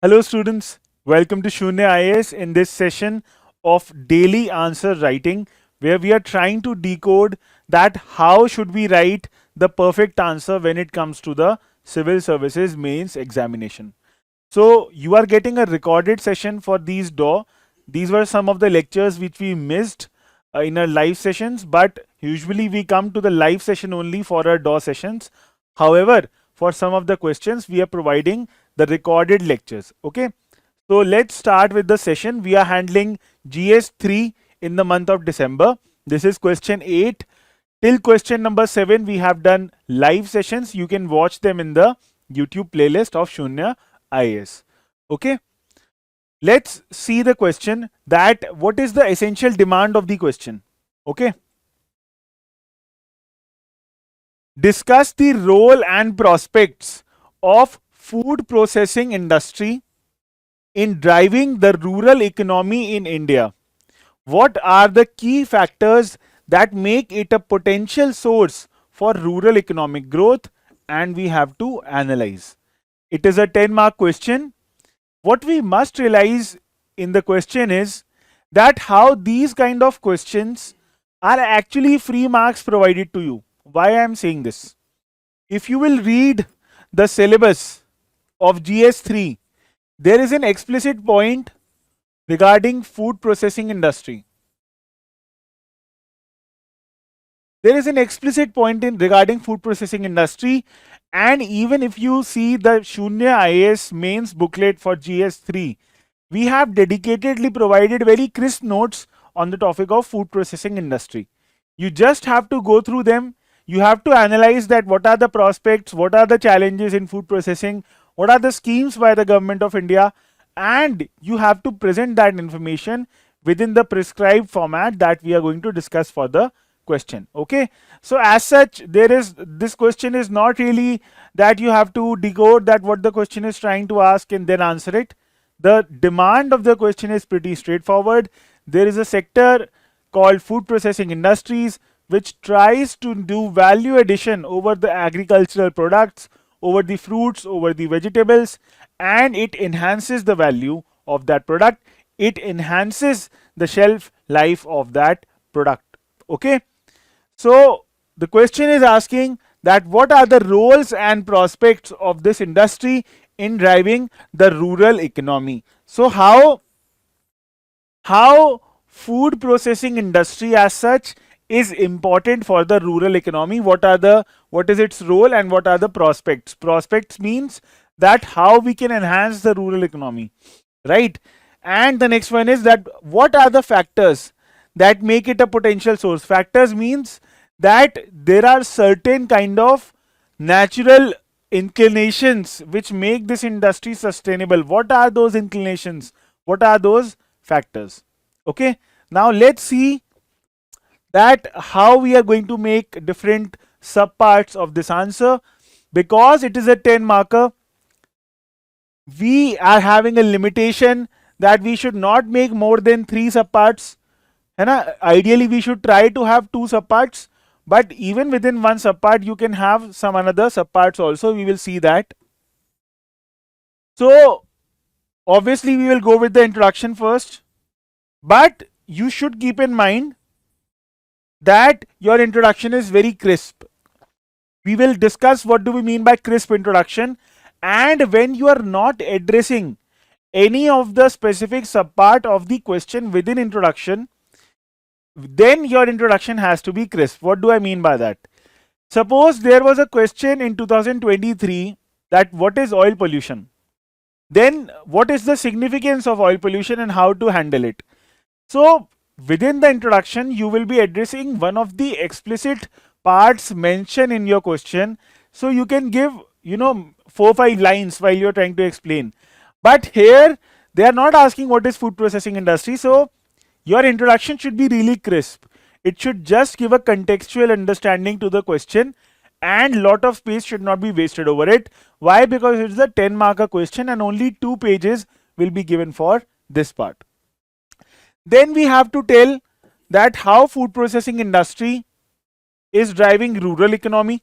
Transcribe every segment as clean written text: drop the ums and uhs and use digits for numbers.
Hello students, welcome to Sunya IAS in this session of daily answer writing where we are trying to decode that how should we write the perfect answer when it comes to the civil services mains examination. So you are getting a recorded session for these DAW. These were some of the lectures which we missed in our live sessions, but usually we come to the live session only for our DAW sessions. However, for some of the questions, we are providing the recorded lectures. Okay. So let's start with the session. We are handling GS3 in the month of December. This is question 8. Till question number 7, we have done live sessions. You can watch them in the YouTube playlist of Sunya IAS. Okay. Let's see the question that what is the essential demand of the question. Okay. Discuss the role and prospects of food processing industry in driving the rural economy in India. What are the key factors that make it a potential source for rural economic growth? And we have to analyze. It is a 10-mark question. What we must realize in the question is that how these kind of questions are actually free marks provided to you. Why I am saying this? If you will read the syllabus of GS3, there is an explicit point regarding food processing industry. There is an explicit point in regarding food processing industry, and even if you see the Sunya IAS mains booklet for GS3, we have dedicatedly provided very crisp notes on the topic of food processing industry. You just have to go through them. You have to analyze that what are the prospects, what are the challenges in food processing, what are the schemes by the government of India, and you have to present that information within the prescribed format that we are going to discuss for the question. Okay, so as such, this question is not really that you have to decode that what the question is trying to ask and then answer it. The demand of the question is pretty straightforward. There is a sector called food processing industries which tries to do value addition over the agricultural products, over the fruits, over the vegetables, and it enhances the value of that product. It enhances the shelf life of that product. Okay. So the question is asking that what are the roles and prospects of this industry in driving the rural economy. So how food processing industry as such is important for the rural economy. What is its role and what are the prospects? Prospects means that how we can enhance the rural economy, right? And the next one is that what are the factors that make it a potential source? Factors means that there are certain kind of natural inclinations which make this industry sustainable. What are those inclinations? What are those factors? Okay, now let's see that how we are going to make different subparts of this answer. Because it is a 10 marker, we are having a limitation that we should not make more than 3 subparts. Ideally we should try to have 2 subparts, but even within one subpart you can have some another subparts also. We will see that. So obviously we will go with the introduction first, but you should keep in mind that your introduction is very crisp. We will discuss what do we mean by crisp introduction, and when you are not addressing any of the specific subpart of the question within introduction, then your introduction has to be crisp. What do I mean by that? Suppose there was a question in 2023 that what is oil pollution? Then what is the significance of oil pollution and how to handle it? So within the introduction, you will be addressing one of the explicit parts mentioned in your question. So you can give, 4-5 lines while you're trying to explain. But here, they are not asking what is food processing industry. So your introduction should be really crisp. It should just give a contextual understanding to the question, and lot of space should not be wasted over it. Why? Because it's a 10 marker question and only 2 pages will be given for this part. Then we have to tell that how food processing industry is driving rural economy.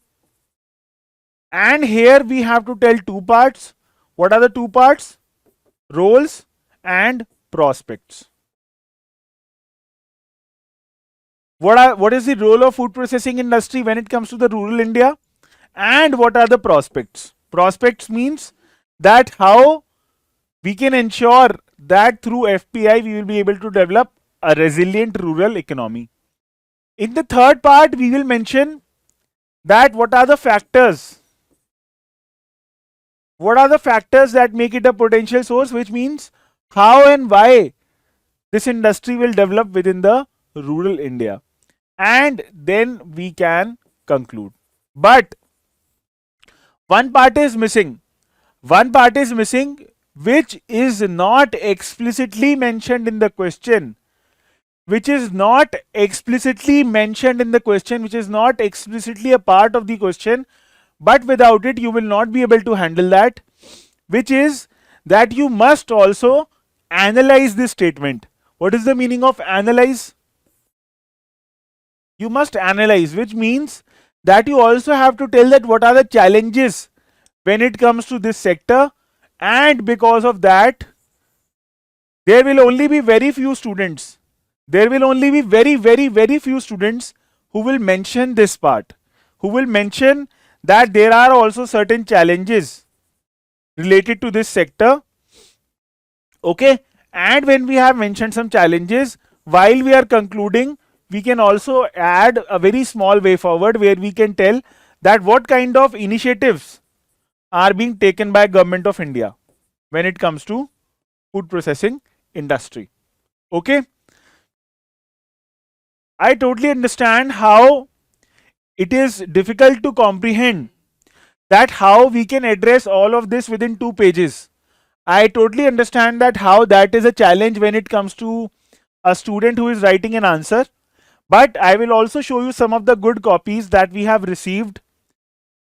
And here we have to tell 2 parts. What are the 2 parts? roles and prospects. What is the role of food processing industry when it comes to the rural India, and what are the prospects? Prospects means that how we can ensure that through FPI we will be able to develop a resilient rural economy. In the third part, we will mention that what are the factors that make it a potential source, which means how and why this industry will develop within the rural India, and then we can conclude. But one part is missing, which is not explicitly mentioned in the question, which is not explicitly a part of the question, but without it you will not be able to handle that, which is that you must also analyze this statement. What is the meaning of analyze? You must analyze, which means that you also have to tell that what are the challenges when it comes to this sector, and because of that there will only be very few students, very few students who will mention this part, who will mention that there are also certain challenges related to this sector. Okay, and when we have mentioned some challenges, while we are concluding, we can also add a very small way forward where we can tell that what kind of initiatives are being taken by Government of India when it comes to food processing industry. Okay, I totally understand how it is difficult to comprehend that how we can address all of this within 2 pages. I totally understand that how that is a challenge when it comes to a student who is writing an answer. But I will also show you some of the good copies that we have received,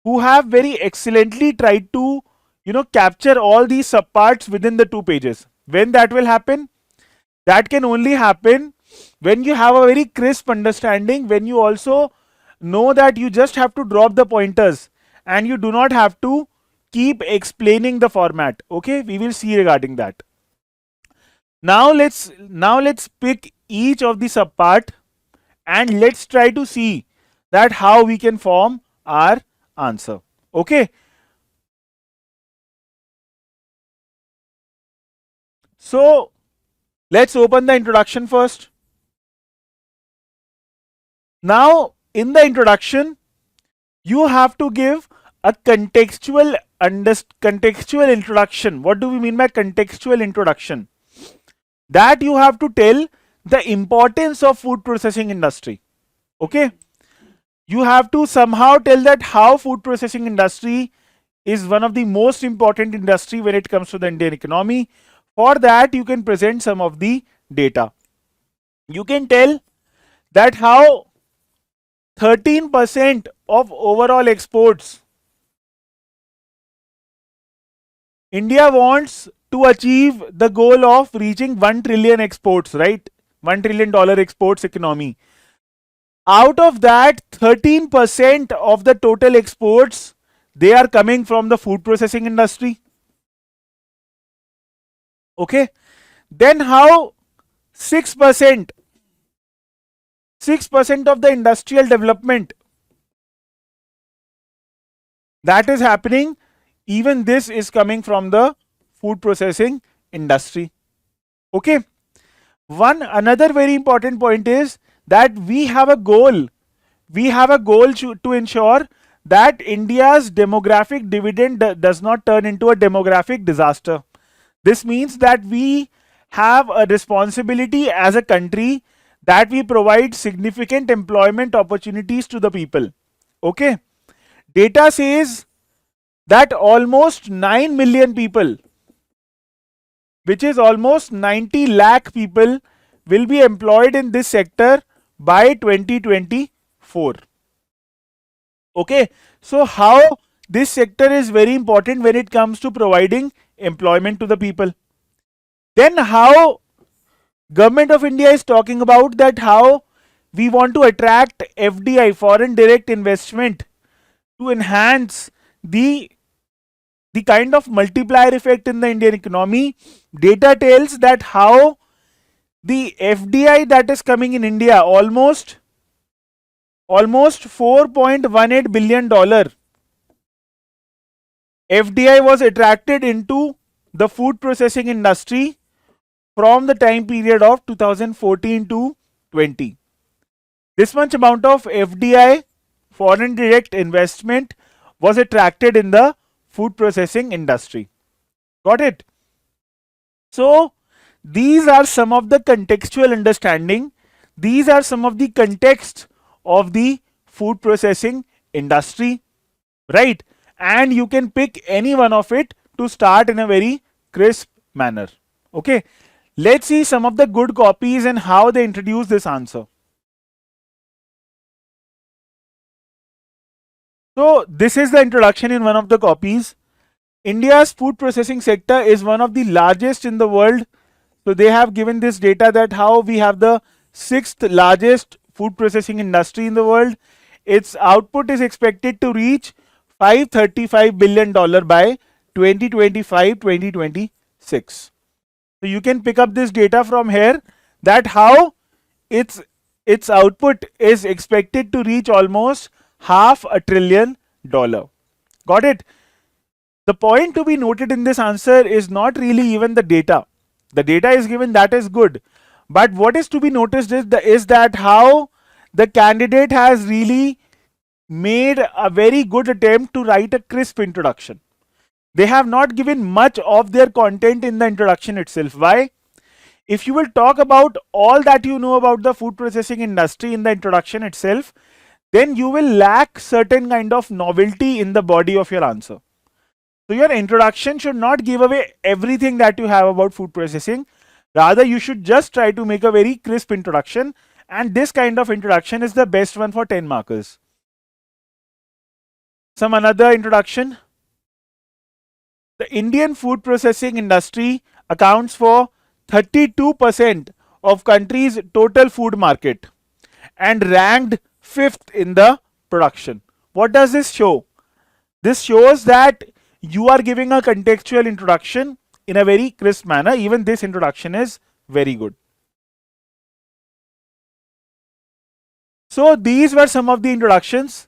who have very excellently tried to capture all these subparts within the 2 pages. When that will happen? That can only happen when you have a very crisp understanding, when you also know that you just have to drop the pointers and you do not have to keep explaining the format. Okay, we will see regarding that. Now let's pick each of the subpart and let's try to see that how we can form our answer. Okay, so let's open the introduction first. Now in the introduction you have to give a contextual introduction. What do we mean by contextual introduction? That you have to tell the importance of food processing industry. Okay, you have to somehow tell that how food processing industry is one of the most important industry when it comes to the Indian economy. For that you can present some of the data. You can tell that how 13% of overall exports India wants to achieve the goal of reaching 1 trillion exports, right? $1 trillion exports economy. Out of that, 13% of the total exports, they are coming from the food processing industry. Okay. Then how 6% of the industrial development that is happening, even this is coming from the food processing industry. Okay. Another very important point is that we have a goal. To ensure that India's demographic dividend does not turn into a demographic disaster. This means that we have a responsibility as a country that we provide significant employment opportunities to the people. Okay. Data says that almost 9 million people, which is almost 90 lakh people, will be employed in this sector by 2024. Okay, so how this sector is very important when it comes to providing employment to the people. Then how Government of India is talking about that how we want to attract FDI, foreign direct investment, to enhance the the kind of multiplier effect in the Indian economy. Data tells that how the FDI that is coming in India, almost $4.18 billion FDI was attracted into the food processing industry from the time period of 2014 to 20. This much amount of FDI, foreign direct investment, was attracted in the food processing industry. Got it? So these are some of the contextual understanding. These are some of the context of the food processing industry, right? And you can pick any one of it to start in a very crisp manner. Okay, let's see some of the good copies and how they introduce this answer. So this is the introduction in one of the copies. India's food processing sector is one of the largest in the world. So they have given this data that how we have the 6th largest food processing industry in the world. Its output is expected to reach $535 billion by 2025-2026. So you can pick up this data from here that how its output is expected to reach almost $500 billion. Got it? The point to be noted in this answer is not really even the data. The data is given, that is good. But what is to be noticed is that how the candidate has really made a very good attempt to write a crisp introduction. They have not given much of their content in the introduction itself. Why? If you will talk about all that you know about the food processing industry in the introduction itself, then you will lack certain kind of novelty in the body of your answer. So your introduction should not give away everything that you have about food processing. Rather, you should just try to make a very crisp introduction, and this kind of introduction is the best one for 10 markers. Some another introduction. The Indian food processing industry accounts for 32% of country's total food market and ranked 5th in the production. What does this show? This shows that you are giving a contextual introduction in a very crisp manner. Even this introduction is very good. So these were some of the introductions,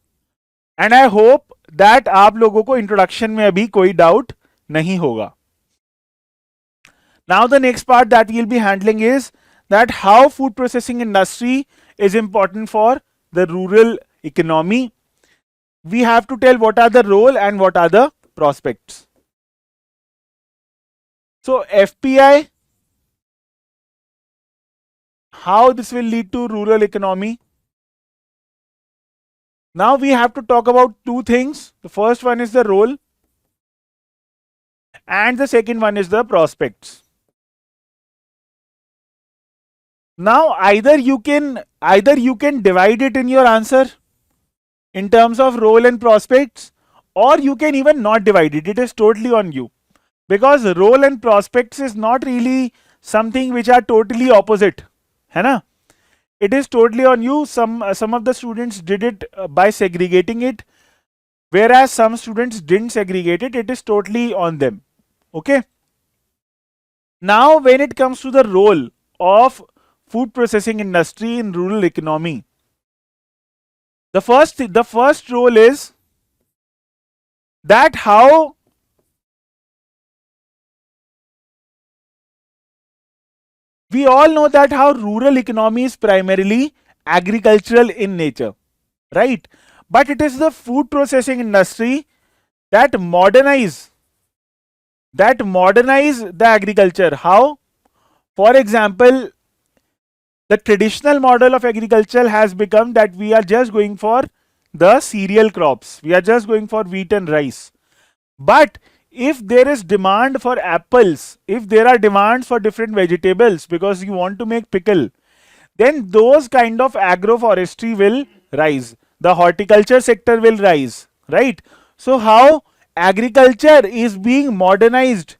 and I hope that आप लोगों को introduction में अभी कोई doubt नहीं होगा. Now the next part that we'll be handling is that how food processing industry is important for the rural economy. We have to tell what are the role and what are the prospects. So FPI, how this will lead to rural economy. Now we have to talk about two things. The first one is the role and the second one is the prospects. Now either you can divide it in your answer in terms of role and prospects, or you can even not divide it. It is totally on you, because role and prospects is not really something which are totally opposite, है ना? It is totally on you. Some of the students did it by segregating it, whereas some students didn't segregate it. It is totally on them. Okay. Now when it comes to the role of food processing industry in rural economy, the first role is that how we all know that how rural economy is primarily agricultural in nature, right? But it is the food processing industry that modernize the agriculture. How? For example, the traditional model of agriculture has become that we are just going for the cereal crops. We are just going for wheat and rice. But if there is demand for apples, if there are demands for different vegetables because you want to make pickle, then those kind of agroforestry will rise. The horticulture sector will rise, right? So how agriculture is being modernized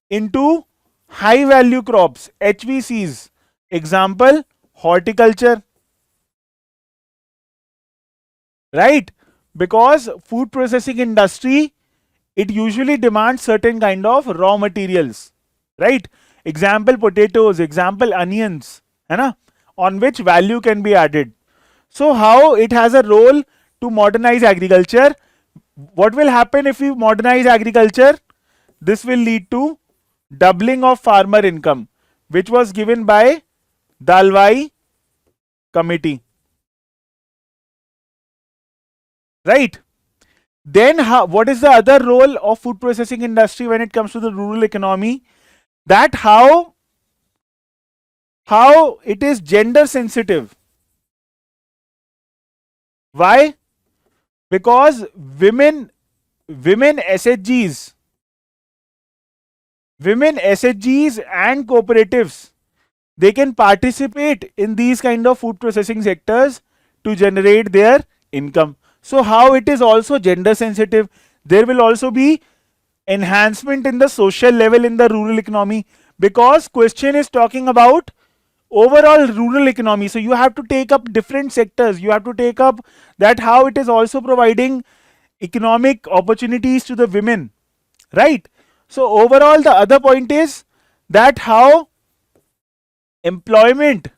into high value crops, HVCs. Example, horticulture, right? Because food processing industry it usually demands certain kind of raw materials, right? Example potatoes, example onions, है ना? On which value can be added. So how it has a role to modernize agriculture. What will happen if we modernize agriculture? This will lead to doubling of farmer income, which was given by Dalwai committee, right? Then what is the other role of food processing industry when it comes to the rural economy? That how it is gender sensitive. Why? Because women SHGs, and cooperatives, they can participate in these kind of food processing sectors to generate their income. So how it is also gender sensitive. There will also be enhancement in the social level in the rural economy, because question is talking about overall rural economy. So you have to take up different sectors. You have to take up that how it is also providing economic opportunities to the women, right? So overall the other point is that how employment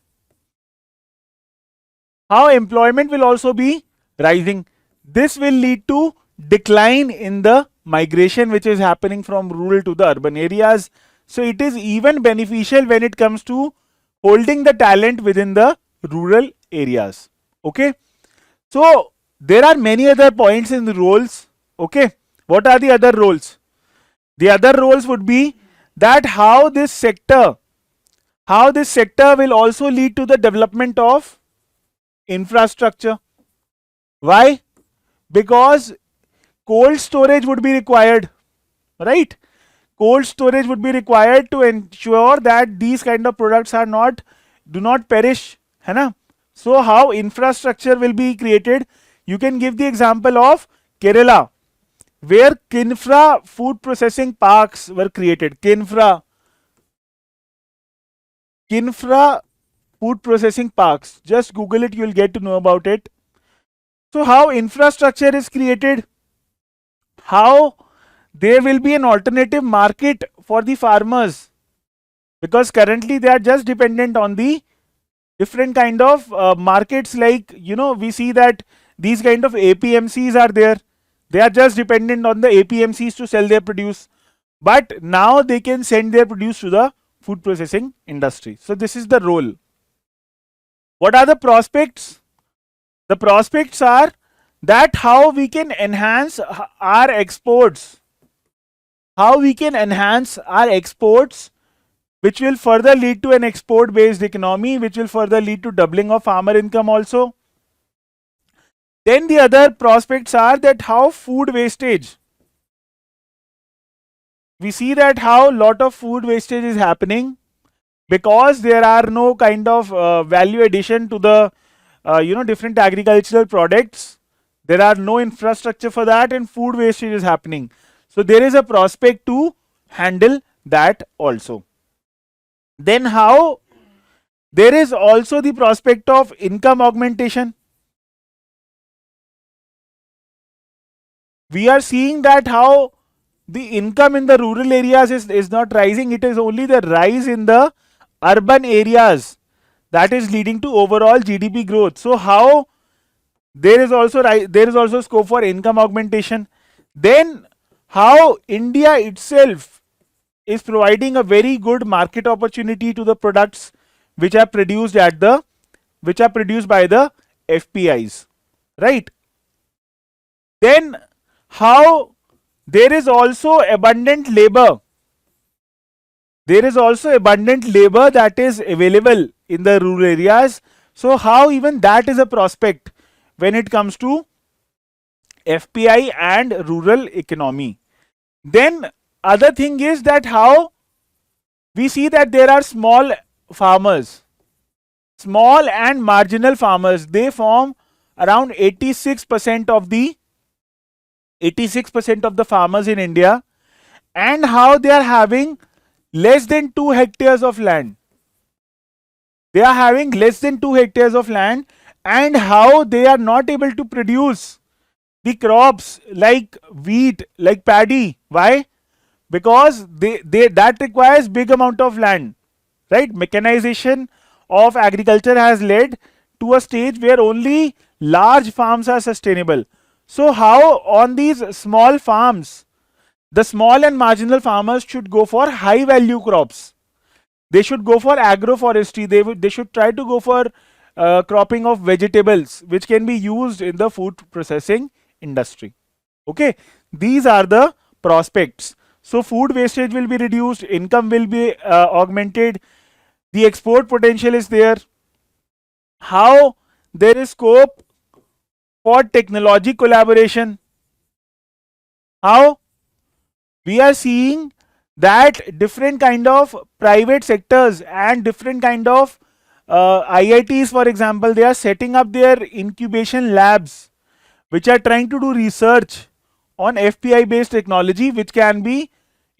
will also be rising. This will lead to decline in the migration which is happening from rural to the urban areas. So it is even beneficial when it comes to holding the talent within the rural areas. Okay. So there are many other points in the roles. Okay. What are the other roles? The other roles would be that how this sector will also lead to the development of infrastructure. Why? Because cold storage would be required, right? Cold storage would be required to ensure that these kind of products do not perish, है ना? So how infrastructure will be created? You can give the example of Kerala, where Kinfra food processing parks were created. Kinfra food processing parks. Just Google it, you'll get to know about it. So how infrastructure is created? How there will be an alternative market for the farmers, because currently they are just dependent on the different kind of markets, like we see that these kind of APMCs are there. They are just dependent on the APMCs to sell their produce, but now they can send their produce to the food processing industry. So this is the role. What are the prospects? The prospects are that how we can enhance our exports, which will further lead to an export based economy, which will further lead to doubling of farmer income also. Then the other prospects are that how food wastage, we see that how lot of food wastage is happening because there are no kind of value addition to the different agricultural products. There are no infrastructure for that, and food wastage is happening. So there is a prospect to handle that also. Then how there is also the prospect of income augmentation. We are seeing that how the income in the rural areas is not rising. It is only the rise in the urban areas that is leading to overall GDP growth. So how there is also scope for income augmentation. Then how India itself is providing a very good market opportunity to the products which are produced by the FPIs, right? Then how there is also abundant labor. There is also abundant labor that is available in the rural areas. So how even that is a prospect when it comes to FPI and rural economy. Then other thing is that how we see that there are small and marginal farmers. They form around 86% of the farmers in India, and how they are having less than 2 hectares of land. And how they are not able to produce the crops like wheat, like paddy. Why? Because they that requires big amount of land, right? Mechanization of agriculture has led to a stage where only large farms are sustainable. So how on these small farms, the small and marginal farmers should go for high value crops. They should go for agroforestry. They should try to go for cropping of vegetables, which can be used in the food processing industry. Okay, these are the prospects. So food wastage will be reduced, income will be augmented, the export potential is there. How there is scope for technology collaboration. How we are seeing that different kind of private sectors and different kind of IITs, for example, they are setting up their incubation labs which are trying to do research on FPI based technology which can be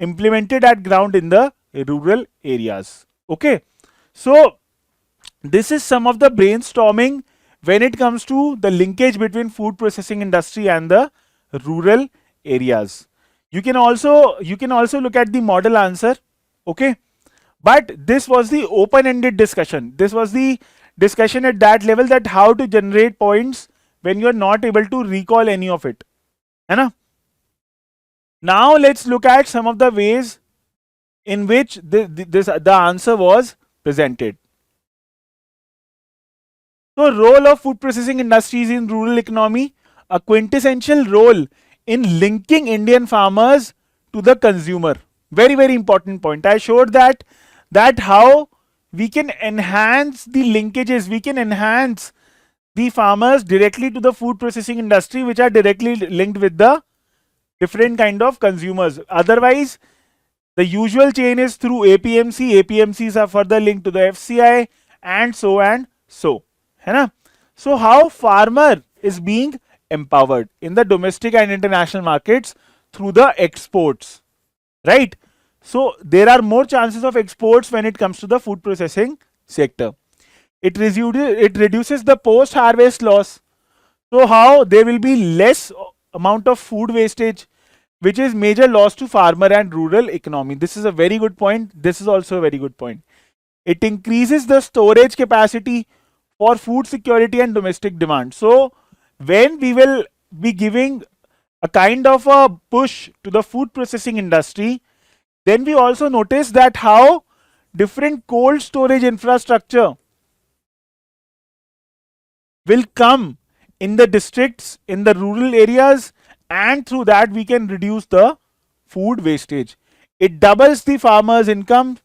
implemented at ground in the rural areas. Okay, so this is some of the brainstorming when it comes to the linkage between food processing industry and the rural areas. You can also look at the model answer. Okay, but this was the open ended discussion. This was the discussion at that level, that how to generate points when you are not able to recall any of it, है ना? Now let's look at some of the ways in which the answer was presented. So role of food processing industries in rural economy, a quintessential role in linking Indian farmers to the consumer. Very, very important point. I showed that how we can enhance the linkages, we can enhance the farmers directly to the food processing industry, which are directly linked with the different kind of consumers. Otherwise, the usual chain is through APMC. APMCs are further linked to the FCI and so and so. है ना? So how farmer is being empowered in the domestic and international markets through the exports, right? So there are more chances of exports when it comes to the food processing sector. It reduces the post harvest loss. So how there will be less amount of food wastage, which is major loss to farmer and rural economy. This is a very good point. This is also a very good point. It increases the storage capacity for food security and domestic demand. So when we will be giving a kind of a push to the food processing industry, then we also notice that how different cold storage infrastructure will come in the districts, in the rural areas, and through that we can reduce the food wastage. It doubles the farmer's income,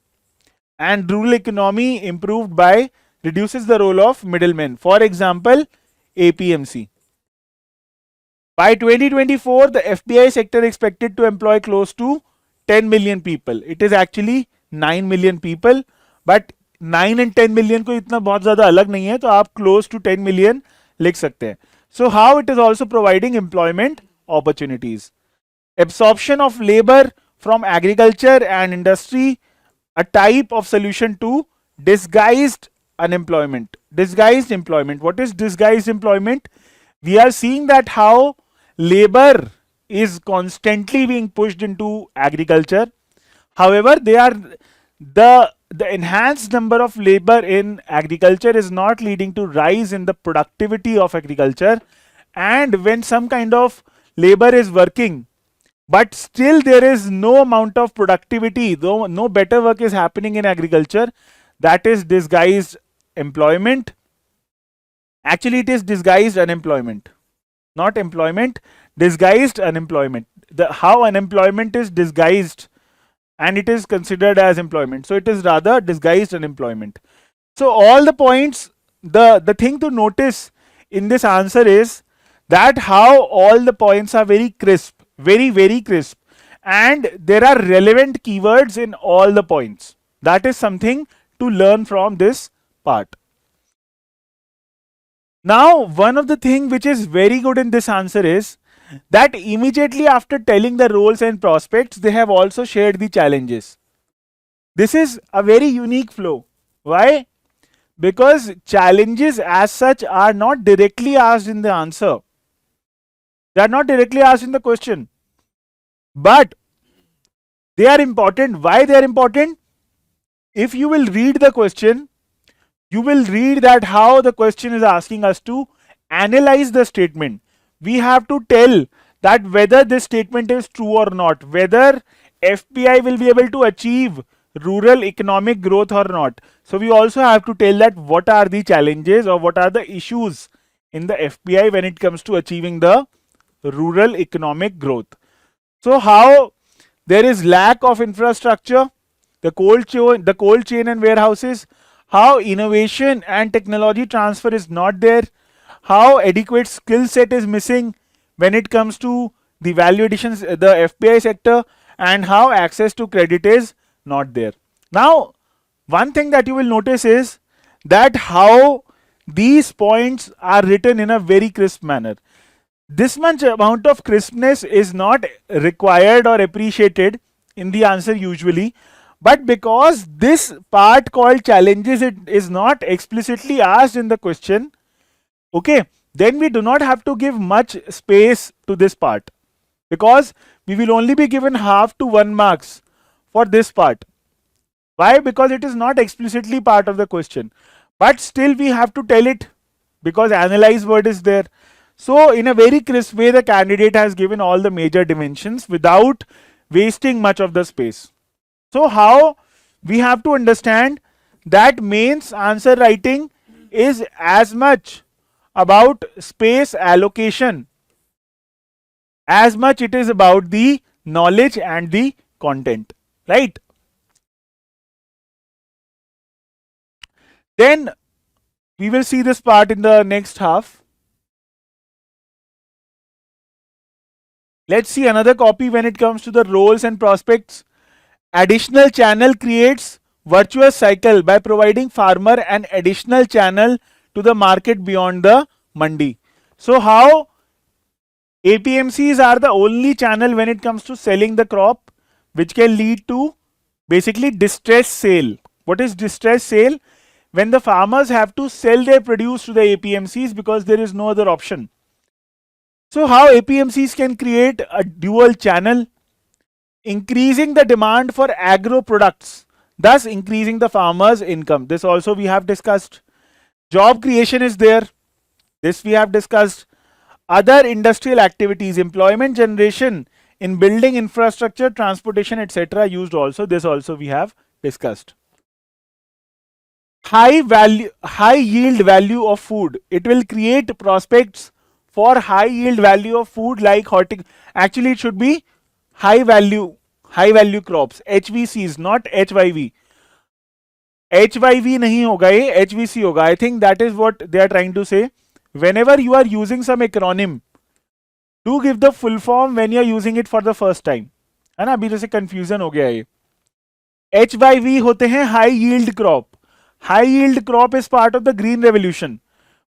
and rural economy improved by reduces the role of middlemen. For example, APMC. By 2024, the FPI sector expected to employ close to 10 million people. It is actually 9 million people, but 9 and 10 million को इतना बहुत ज़्यादा अलग नहीं है, तो आप close to 10 million लिख सकते हैं. So how it is also providing employment opportunities. Absorption of labor from agriculture and industry, a type of solution to disguised unemployment. Disguised employment. What is disguised employment? We are seeing that how labor is constantly being pushed into agriculture. However, the enhanced number of labor in agriculture is not leading to rise in the productivity of agriculture. And when some kind of labor is working, but still there is no amount of productivity, though no better work is happening in agriculture, that is disguised employment. Actually, it is disguised unemployment, not employment, disguised unemployment. How unemployment is disguised and it is considered as employment. So it is rather disguised unemployment. So all the points, the thing to notice in this answer is that how all the points are very crisp, very, very crisp. And there are relevant keywords in all the points. That is something to learn from this part. Now, one of the things which is very good in this answer is that immediately after telling the roles and prospects, they have also shared the challenges. This is a very unique flow. Why? Because challenges as such are not directly asked in the answer. They are not directly asked in the question, but they are important. Why they are important? If you will read the question, you will read that how the question is asking us to analyze the statement. We have to tell that whether this statement is true or not, whether FPI will be able to achieve rural economic growth or not. So we also have to tell that what are the challenges or what are the issues in the FPI when it comes to achieving the rural economic growth. So how there is lack of infrastructure, the cold chain and warehouses, how innovation and technology transfer is not there, how adequate skill set is missing when it comes to the value additions, the FPI sector, and how access to credit is not there. Now, one thing that you will notice is that how these points are written in a very crisp manner. This much amount of crispness is not required or appreciated in the answer usually, but because this part called challenges, it is not explicitly asked in the question, okay, then we do not have to give much space to this part, because we will only be given half to 1 marks for this part. Why? Because it is not explicitly part of the question, but still we have to tell it because analyze word is there. So in a very crisp way, the candidate has given all the major dimensions without wasting much of the space. So how we have to understand that mains answer writing is as much about space allocation as much it is about the knowledge and the content, right? Then we will see this part in the next half. Let's see another copy when it comes to the roles and prospects. Additional channel creates virtuous cycle by providing farmer an additional channel to the market beyond the mandi. So how APMCs are the only channel when it comes to selling the crop, which can lead to basically distress sale. What is distress sale? When the farmers have to sell their produce to the APMCs because there is no other option. So how APMCs can create a dual channel, increasing the demand for agro products, thus increasing the farmers' income. This also we have discussed. Job creation is there. This we have discussed. Other industrial activities, employment generation in building infrastructure, transportation, etc. used also. This also we have discussed. High yield value of food. It will create prospects for high yield value of food like actually it should be high value crops, HVCs, not HYV. HYV nahi hoga ye, HVC hoga. I think that is what they are trying to say. Whenever you are using some acronym, do give the full form when you are using it for the first time. है ना, अभी जैसे confusion हो गया ये. HYV होते हैं high yield crop. High yield crop is part of the green revolution.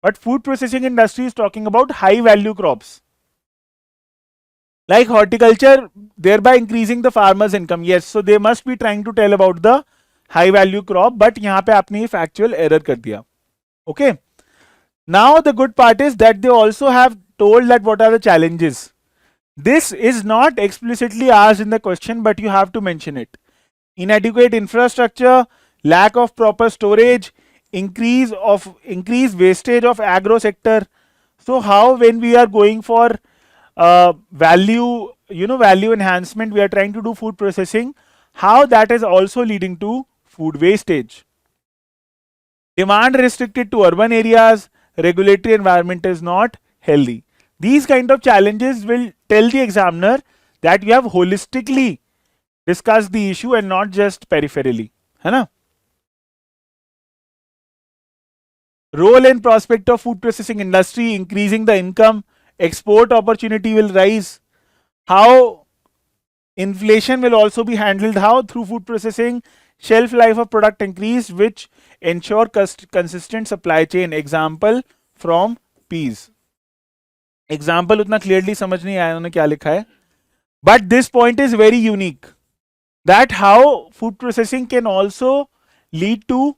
But food processing industry is talking about high value crops. Like horticulture, thereby increasing the farmer's income. Yes, so they must be trying to tell about the high value crop, but यहाँ पे आपने ये factual error कर दिया. Okay. Now the good part is that they also have told that what are the challenges. This is not explicitly asked in the question, but you have to mention it. Inadequate infrastructure, lack of proper storage, increase wastage of agro sector. So how when we are going for value enhancement, we are trying to do food processing, how that is also leading to food wastage. Demand restricted to urban areas, regulatory environment is not healthy. These kind of challenges will tell the examiner that you have holistically discussed the issue and not just peripherally. है ना? Role and prospect of food processing industry, increasing the income, export opportunity will rise. How inflation will also be handled, how through food processing, shelf life of product increase, which ensure consistent supply chain. Example from peas. Example उतना clearly समझ नहीं आया उन्होंने क्या लिखा है. But this point is very unique. That how food processing can also lead to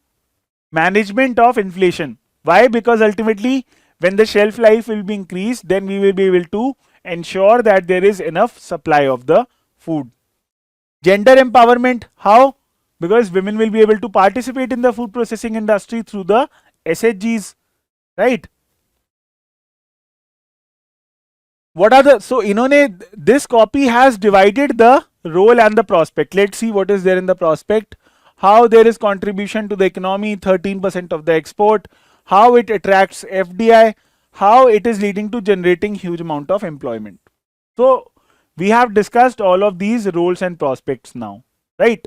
management of inflation. Why? Because ultimately when the shelf life will be increased, then we will be able to ensure that there is enough supply of the food. Gender empowerment, how? Because women will be able to participate in the food processing industry through the SHGs, right? What are the, so इन्होंने, this copy has divided the role and the prospect. Let's see what is there in the prospect. How there is contribution to the economy, 13% of the export, how it attracts FDI, how it is leading to generating huge amount of employment. So we have discussed all of these roles and prospects now, right?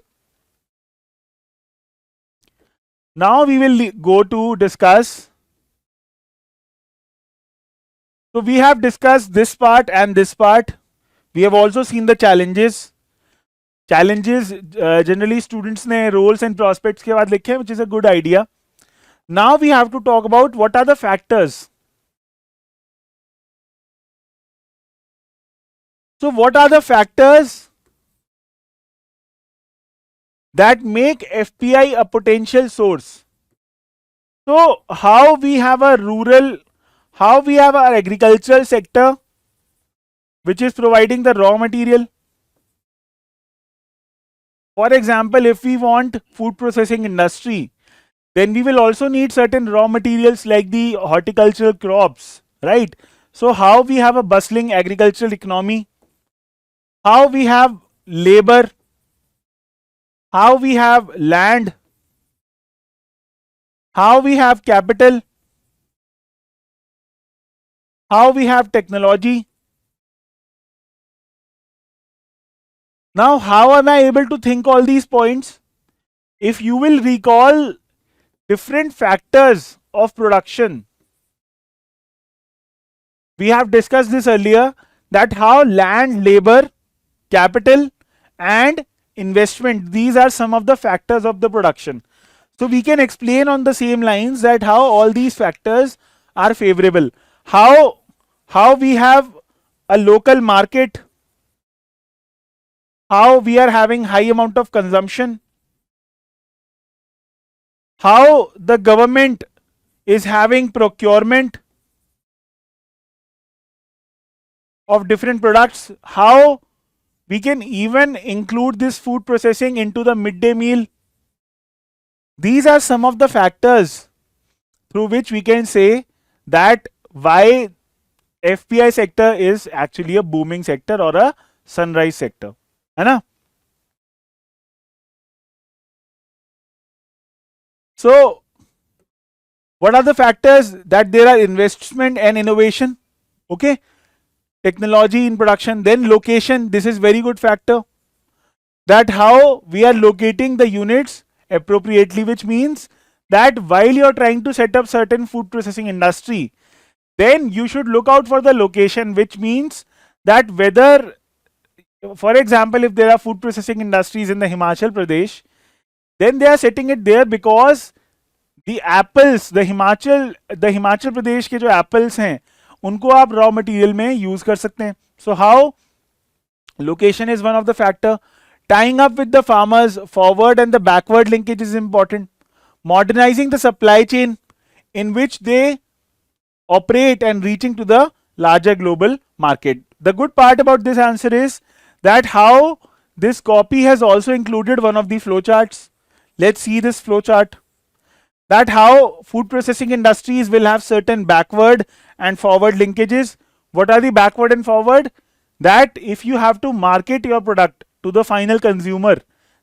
Now we will go to discuss. So we have discussed this part and this part. We have also seen the challenges. Challenges generally students ने roles and prospects के बाद लिखे, which is a good idea. Now we have to talk about what are the factors. So what are the factors that make FPI a potential source? So how we have a rural, how we have our agricultural sector which is providing the raw material. For example, if we want food processing industry, then we will also need certain raw materials like the horticultural crops, right? So how we have a bustling agricultural economy, how we have labor, how we have land, how we have capital, how we have technology. Now, how am I able to think all these points? If you will recall different factors of production, we have discussed this earlier, that how land, labor, capital and investment, these are some of the factors of the production. So we can explain on the same lines that how all these factors are favorable. How we have a local market, how we are having high amount of consumption, how the government is having procurement of different products, how we can even include this food processing into the midday meal. These are some of the factors through which we can say that why FPI sector is actually a booming sector or a sunrise sector, है ना? So what are the factors? That there are investment and innovation, okay, technology in production, then location, this is very good factor, that how we are locating the units appropriately, which means that while you are trying to set up certain food processing industry, then you should look out for the location, which means that whether, for example, if there are food processing industries in the Himachal Pradesh, then they are setting it there because the apples, the Himachal Pradesh के जो apples हैं, उनको आप raw material में use कर सकते हैं. So how location is one of the factor. Tying up with the farmers, forward and the backward linkage is important. Modernizing the supply chain in which they operate and reaching to the larger global market. The good part about this answer is that how this copy has also included one of the flowcharts. Let's see this flowchart. That how food processing industries will have certain backward and forward linkages. What are the backward and forward? That if you have to market your product to the final consumer,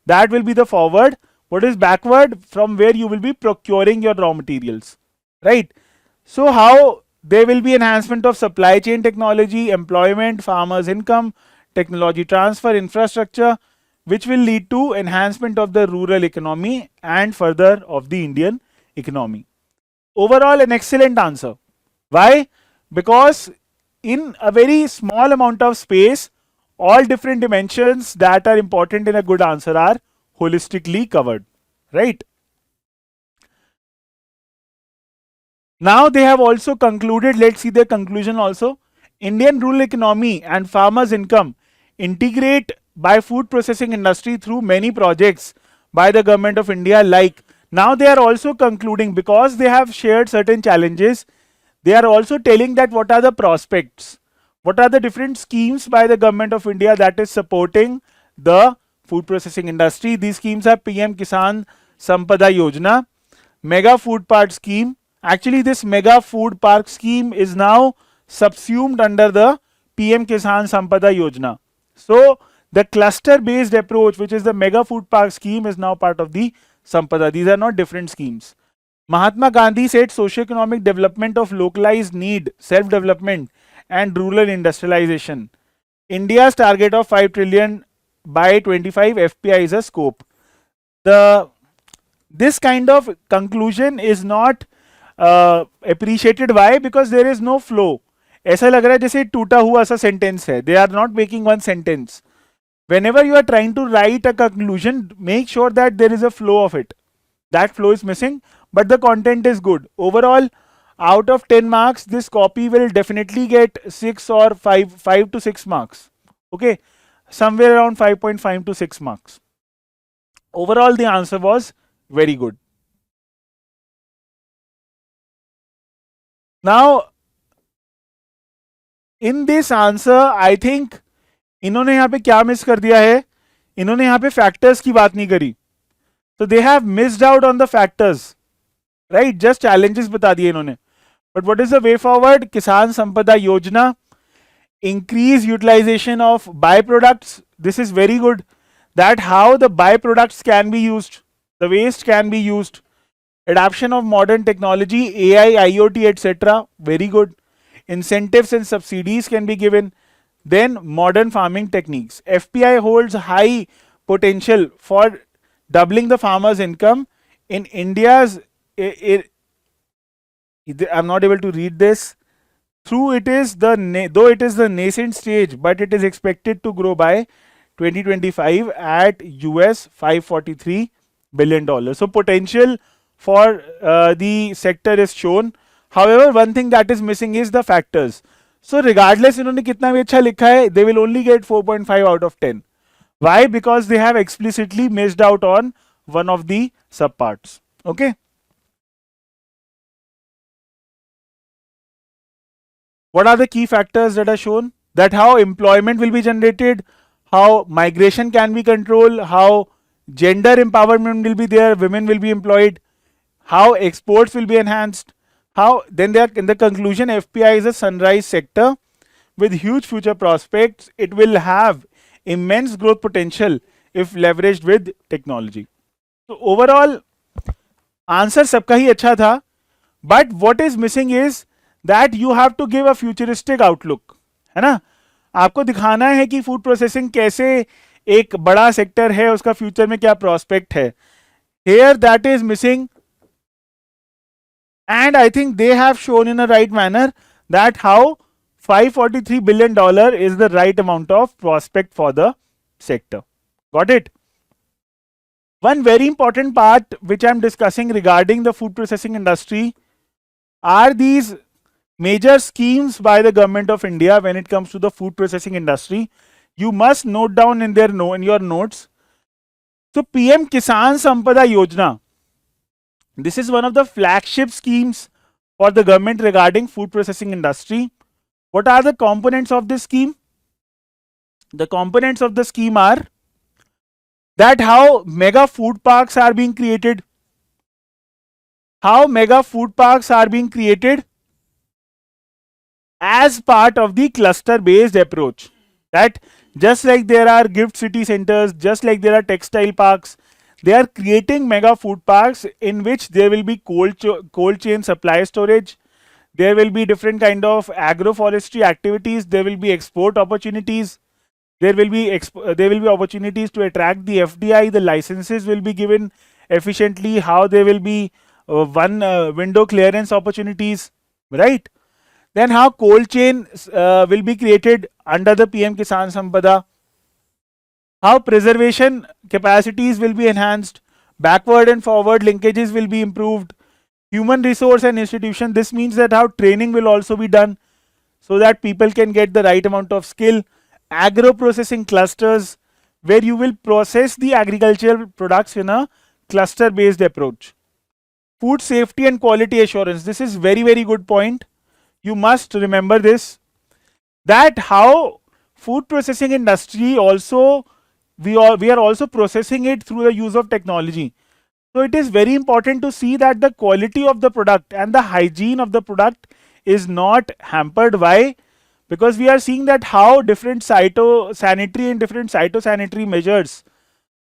that will be the forward. What is backward? From where you will be procuring your raw materials, right? So how there will be enhancement of supply chain technology, employment, farmers' income, technology transfer, infrastructure, which will lead to enhancement of the rural economy and further of the Indian economy. Overall, an excellent answer. Why? Because in a very small amount of space, all different dimensions that are important in a good answer are holistically covered, right? Now they have also concluded, let's see their conclusion also. Indian rural economy and farmers' income integrate by food processing industry through many projects by the government of India. Like now they are also concluding, because they have shared certain challenges, they are also telling that what are the prospects. What are the different schemes by the government of India that is supporting the food processing industry? These schemes are PM Kisan Sampada Yojana, Mega Food Park Scheme. Actually, this Mega Food Park Scheme is now subsumed under the PM Kisan Sampada Yojana. So, the cluster based approach, which is the Mega Food Park Scheme, is now part of the Sampada. These are not different schemes. Mahatma Gandhi said socio-economic development of localized need, self-development and rural industrialization. India's target of 5 trillion by 25 FPI is a scope. This kind of conclusion is not appreciated. Why? Because there is no flow. ऐसा लग रहा है जैसे टूटा हुआ सा sentence है. They are not making one sentence. Whenever you are trying to write a conclusion, make sure that there is a flow of it. That flow is missing, but the content is good. Overall, out of 10 marks, this copy will definitely get 6 or 5 to 6 marks. Okay, somewhere around 5.5 to 6 marks. Overall, the answer was very good. Now, in this answer, I think इन्होंने यहाँ पे क्या miss कर दिया है, इन्होंने यहाँ पे फैक्टर्स की बात नहीं करी. So they have missed out on the factors, right? Just challenges बता दिए इन्होंने. But what is the way forward? Kisan Sampada Yojana, increase utilization of byproducts. This is very good. That how the byproducts can be used, the waste can be used. Adoption of modern technology, AI, IoT, etc. Very good. Incentives and subsidies can be given. Then modern farming techniques. FPI holds high potential for doubling the farmer's income in India's. I'm not able to read this. Though it is the nascent stage, but it is expected to grow by 2025 at US $543 billion. So potential for the sector is shown. However, one thing that is missing is the factors. So regardless इन्होंने कितना भी अच्छा लिखा है, they will only get 4.5 out of 10. Why? Because they have explicitly missed out on one of the subparts. Okay. What are the key factors that are shown? That how employment will be generated, how migration can be controlled, how gender empowerment will be there, women will be employed, how exports will be enhanced, how then they are in the conclusion FPI is a sunrise sector with huge future prospects. It will have immense growth potential if leveraged with technology. So overall answer सबका ही अच्छा था, but what is missing is that you have to give a futuristic outlook, है ना. आपको दिखाना है कि food processing कैसे एक बड़ा सेक्टर है, उसका फ्यूचर में क्या प्रोस्पेक्ट है. Here that is missing, and I think they have shown in a right manner that how $543 billion is the right amount of prospect for the sector. Got it? One very important part which I am discussing regarding the food processing industry are these major schemes by the government of India when it comes to the food processing industry. You must note down in your notes. So PM Kisan Sampada Yojana, this is one of the flagship schemes for the government regarding food processing industry. What are the components of this scheme? The components of the scheme are that how mega food parks are being created. How mega food parks are being created as part of the cluster based approach. That just like there are gift city centers, just like there are textile parks, they are creating mega food parks in which there will be cold chain supply storage, there will be different kind of agroforestry activities, there will be export opportunities, there will be opportunities to attract the FDI, the licenses will be given efficiently, how there will be window clearance opportunities, right? Then how cold chain will be created under the PM Kisan Sampada, how preservation capacities will be enhanced, backward and forward linkages will be improved, human resource and institution, this means that how training will also be done so that people can get the right amount of skill, agro processing clusters where you will process the agricultural products in a cluster based approach, food safety and quality assurance, this is very good point, you must remember this, that how food processing industry also we are also processing it through the use of technology. So it is very important to see that the quality of the product and the hygiene of the product is not hampered. Why? Because we are seeing that how different phytosanitary and different cytosanitary measures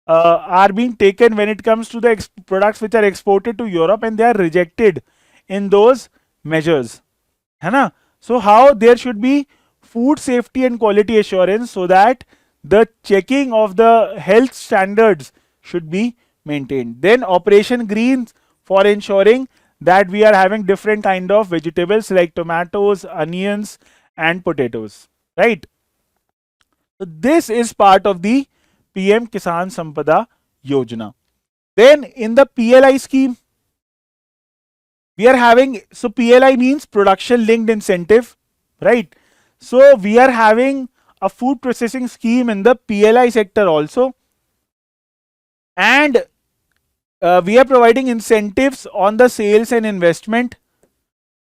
are being taken when it comes to the products which are exported to Europe, and they are rejected in those measures. है ना? So how there should be food safety and quality assurance so that the checking of the health standards should be maintained. Then operation greens for ensuring that we are having different kind of vegetables like tomatoes, onions and potatoes, right? So this is part of the PM Kisan Sampada Yojana. Then in the PLI scheme, we are having, so PLI means production linked incentive, right? So we are having a food processing scheme in the PLI sector also, and we are providing incentives on the sales and investment,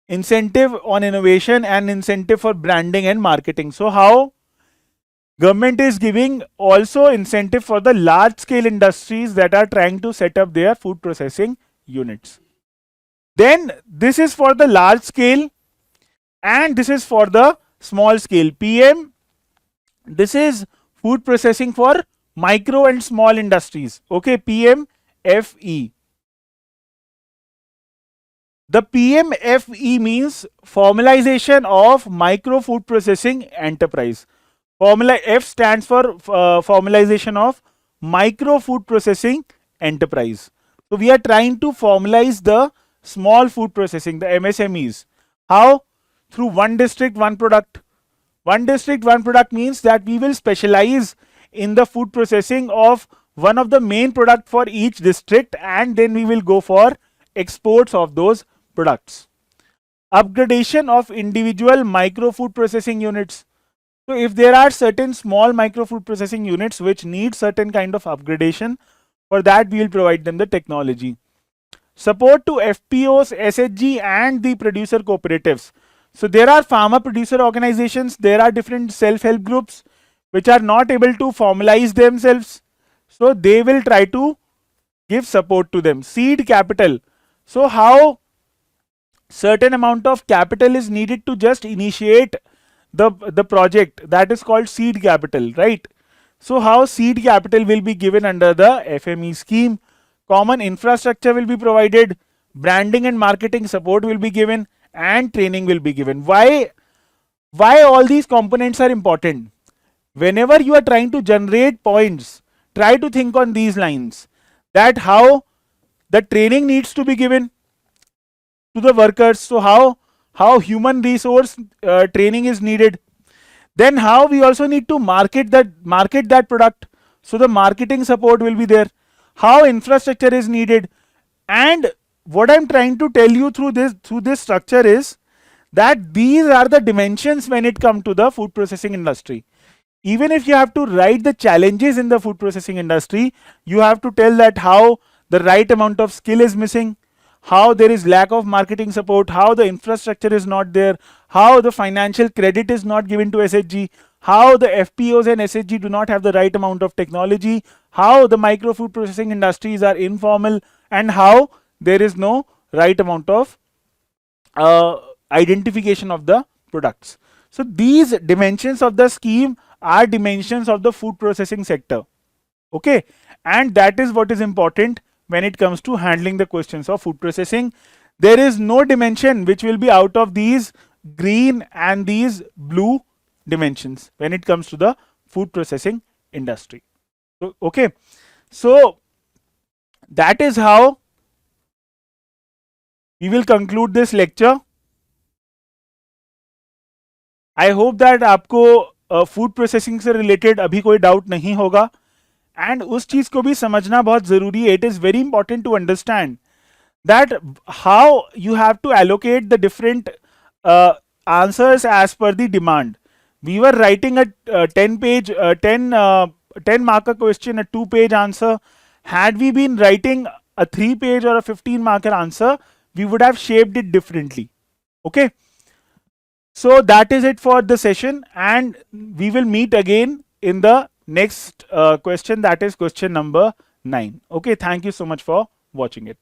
incentive on innovation, and incentive for branding and marketing. So how government is giving also incentive for the large scale industries that are trying to set up their food processing units. Then this is for the large scale and this is for the small scale. PM, this is food processing for micro and small industries. Okay, PMFE. The PMFE means formalization of micro food processing enterprise. Formula F stands for formalization of micro food processing enterprise. So we are trying to formalize the small food processing, the MSMEs. How? Through one district, one product. One district, one product means that we will specialize in the food processing of one of the main product for each district, and then we will go for exports of those products. Upgradation of individual micro food processing units. So if there are certain small micro food processing units which need certain kind of upgradation, for that we will provide them the technology. Support to FPOs, SHG and the producer cooperatives. So there are farmer producer organizations, there are different self-help groups which are not able to formalize themselves. So they will try to give support to them. Seed capital. So how certain amount of capital is needed to just initiate the project, that is called seed capital, right? So how seed capital will be given under the FME scheme. Common infrastructure will be provided, branding and marketing support will be given, and training will be given. Why all these components are important? Whenever you are trying to generate points, try to think on these lines, that how the training needs to be given to the workers. So how human resource training is needed. Then how we also need to market that product. So the marketing support will be there. How infrastructure is needed. And what I'm trying to tell you through this structure is that these are the dimensions when it comes to the food processing industry. Even if you have to write the challenges in the food processing industry, you have to tell that how the right amount of skill is missing, how there is lack of marketing support, how the infrastructure is not there, how the financial credit is not given to SHG, how the FPOs and SHG do not have the right amount of technology, how the micro food processing industries are informal, and how there is no right amount of identification of the products. So these dimensions of the scheme are dimensions of the food processing sector. Okay, and that is what is important when it comes to handling the questions of food processing. There is no dimension which will be out of these green and these blue dimensions when it comes to the food processing industry. So, okay, so that is how we will conclude this lecture. I hope that आपको food processing से related अभी कोई doubt नहीं होगा, and उस चीज को भी समझना बहुत जरूरी है. It is very important to understand that how you have to allocate the different answers as per the demand. We were writing a 10 marker question, a 2-page answer. Had we been writing a 3-page or a 15 marker answer, we would have shaped it differently. Okay. So that is it for the session, and we will meet again in the next question, that is question number 9. Okay, thank you so much for watching it.